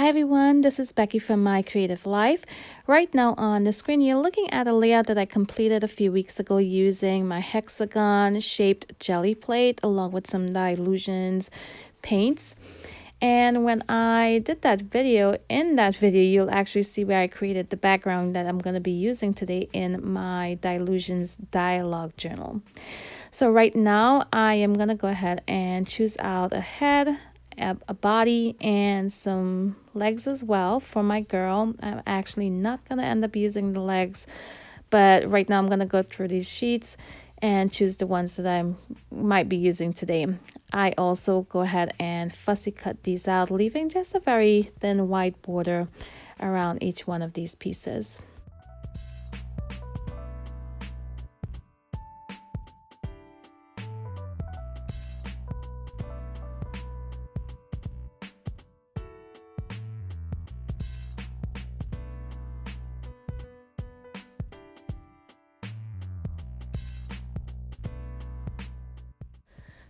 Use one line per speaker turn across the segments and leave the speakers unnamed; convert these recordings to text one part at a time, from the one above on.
Hi everyone, this is Becky from My Creative Life. Right now on the screen, you're looking at a layout that I completed a few weeks ago using my hexagon shaped jelly plate along with some Dylusions paints. And when I did that video, in that video, you'll actually see where I created the background that I'm going to be using today in my Dylusions Dialog journal. So right now, I am going to go ahead and choose out a head, a body, and some legs as well for my girl. I'm actually not going to end up using the legs, but right now I'm going to go through these sheets and choose the ones that I might be using today. I also go ahead and fussy cut these out, leaving just a very thin white border around each one of these pieces.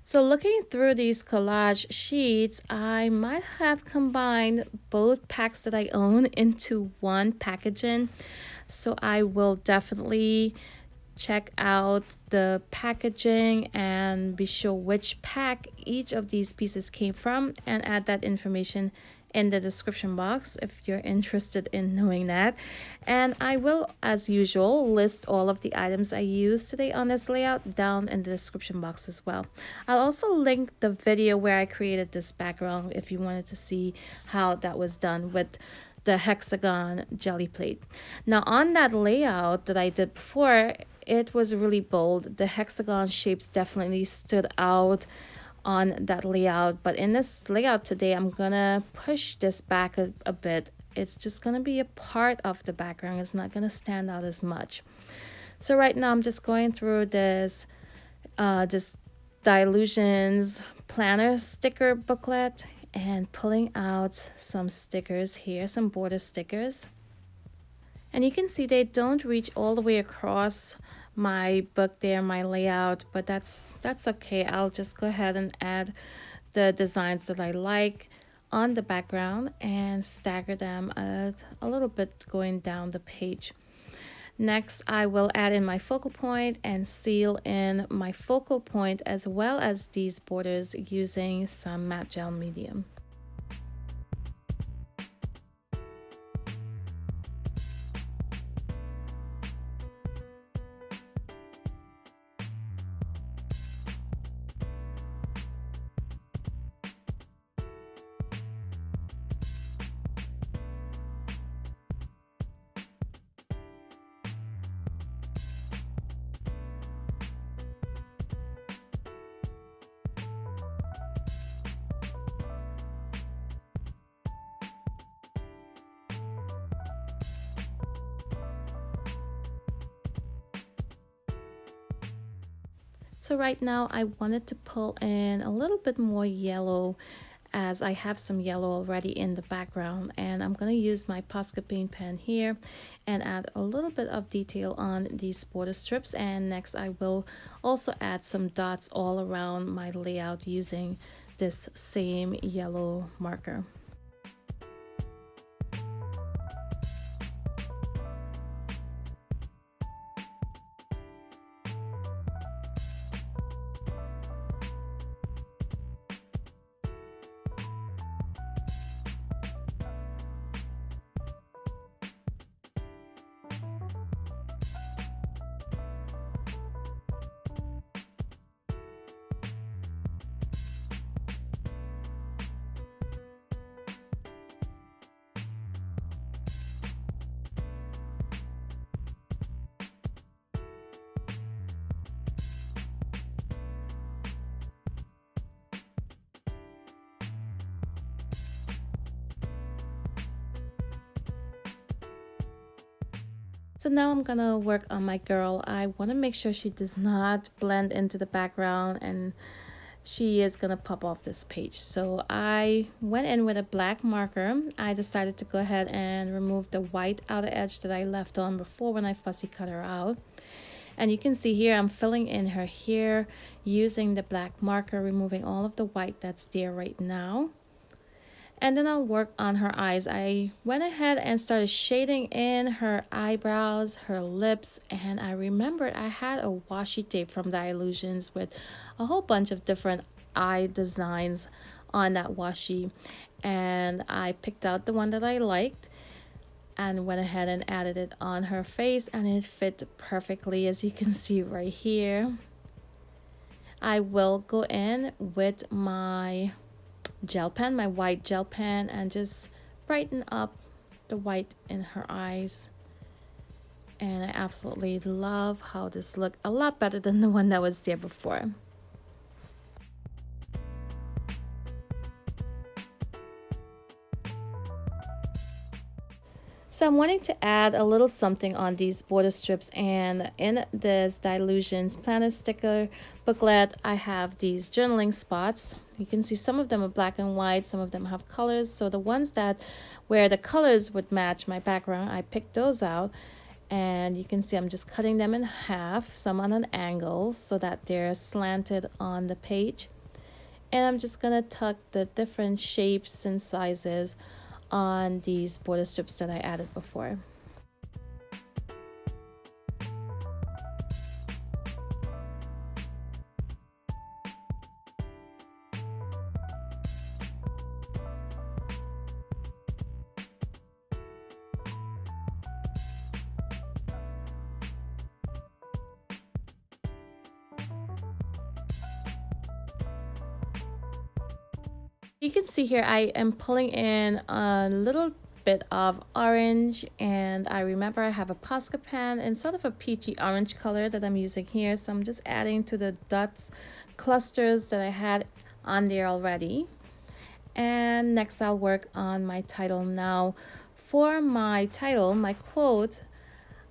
So looking through these collage sheets, I might have combined both packs that I own into one packaging. So I will definitely check out the packaging and be sure which pack each of these pieces came from and add that information in the description box if you're interested in knowing that. And I will, as usual, list all of the items I used today on this layout down in the description box as well. I'll also link the video where I created this background if you wanted to see how that was done with the hexagon jelly plate. Now on that layout that I did before, it was really bold. The hexagon shapes definitely stood out on that layout, but in this layout today I'm gonna push this back a bit. It's just gonna be a part of the background. It's not gonna stand out as much. So right now I'm just going through this Dylusions planner sticker booklet and pulling out some stickers here, some border stickers. And you can see they don't reach all the way across my book there, my layout, but that's okay. I'll just go ahead and add the designs that I like on the background and stagger them a little bit going down the page. Next, I will add in my focal point and seal in my focal point as well as these borders using some matte gel medium. So right now I wanted to pull in a little bit more yellow as I have some yellow already in the background, and I'm going to use my Posca paint pen here and add a little bit of detail on these border strips. And next I will also add some dots all around my layout using this same yellow marker. So now I'm gonna work on my girl. I want to make sure she does not blend into the background and she is gonna pop off this page. So I went in with a black marker. I decided to go ahead and remove the white outer edge that I left on before when I fussy cut her out. And you can see here I'm filling in her hair using the black marker, removing all of the white that's there right now. And then I'll work on her eyes. I went ahead and started shading in her eyebrows, her lips, and I remembered I had a washi tape from Dylusions with a whole bunch of different eye designs on that washi. And I picked out the one that I liked and went ahead and added it on her face, and it fit perfectly, as you can see right here. I will go in with my gel pen, my white gel pen, and just brighten up the white in her eyes. And I absolutely love how this looked, a lot better than the one that was there before. So I'm wanting to add a little something on these border strips, and in this Dylusions planner sticker booklet, I have these journaling spots. You can see some of them are black and white, some of them have colors. So the ones that where the colors would match my background, I picked those out. And you can see I'm just cutting them in half, some on an angle so that they're slanted on the page. And I'm just gonna tuck the different shapes and sizes on these border strips that I added before. You can see here I am pulling in a little bit of orange, and I remember I have a Posca pen in sort of a peachy orange color that I'm using here, so I'm just adding to the dots clusters that I had on there already. And next I'll work on my title. Now for my title, my quote,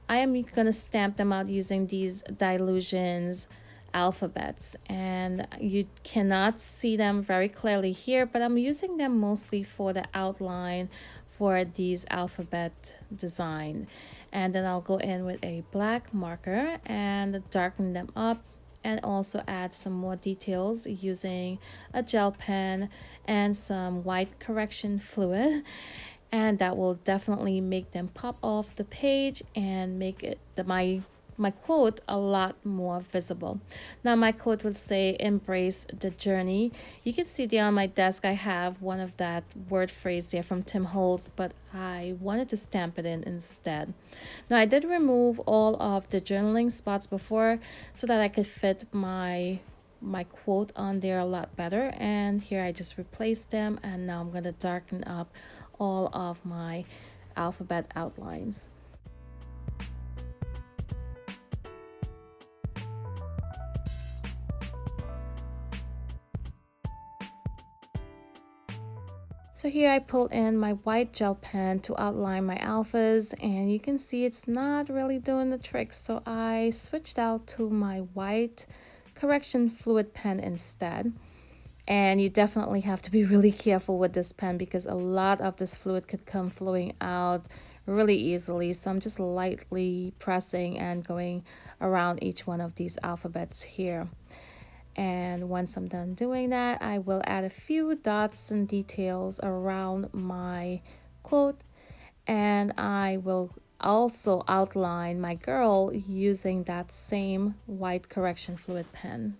I am going to stamp them out using these Dylusions alphabets, and you cannot see them very clearly here, but I'm using them mostly for the outline for these alphabet design. And then I'll go in with a black marker and darken them up, and also add some more details using a gel pen and some white correction fluid, and that will definitely make them pop off the page and make it my quote a lot more visible. Now my quote would say, embrace the journey. You can see there on my desk I have one of that word phrase there from Tim Holtz, but I wanted to stamp it in instead. Now I did remove all of the journaling spots before so that I could fit my quote on there a lot better, and here I just replaced them, and now I'm going to darken up all of my alphabet outlines. So here I pulled in my white gel pen to outline my alphas, and you can see it's not really doing the trick, so I switched out to my white correction fluid pen instead. And you definitely have to be really careful with this pen because a lot of this fluid could come flowing out really easily. So I'm just lightly pressing and going around each one of these alphabets here. And once I'm done doing that, I will add a few dots and details around my quote, and I will also outline my girl using that same white correction fluid pen.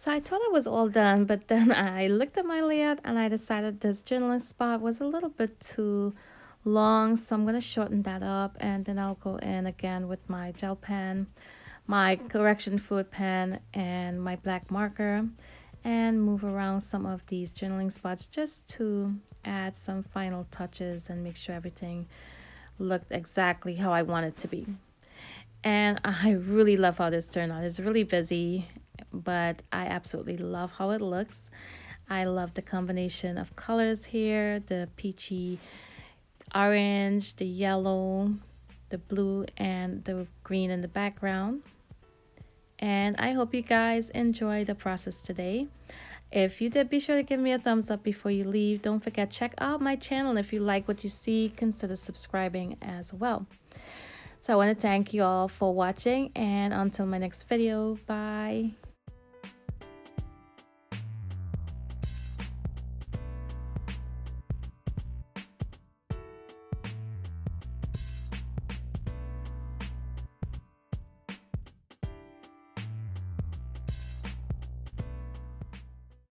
So I thought I was all done, but then I looked at my layout and I decided this journaling spot was a little bit too long. So I'm going to shorten that up, and then I'll go in again with my gel pen, my correction fluid pen, and my black marker, and move around some of these journaling spots just to add some final touches and make sure everything looked exactly how I want it to be. And I really love how this turned out. It's really busy, but I absolutely love how it looks. I love the combination of colors here, the peachy orange, the yellow, the blue, and the green in the background. And I hope you guys enjoy the process today. If you did, be sure to give me a thumbs up before you leave. Don't forget, check out my channel. If you like what you see, consider subscribing as well. So I want to thank you all for watching, and until my next video, bye.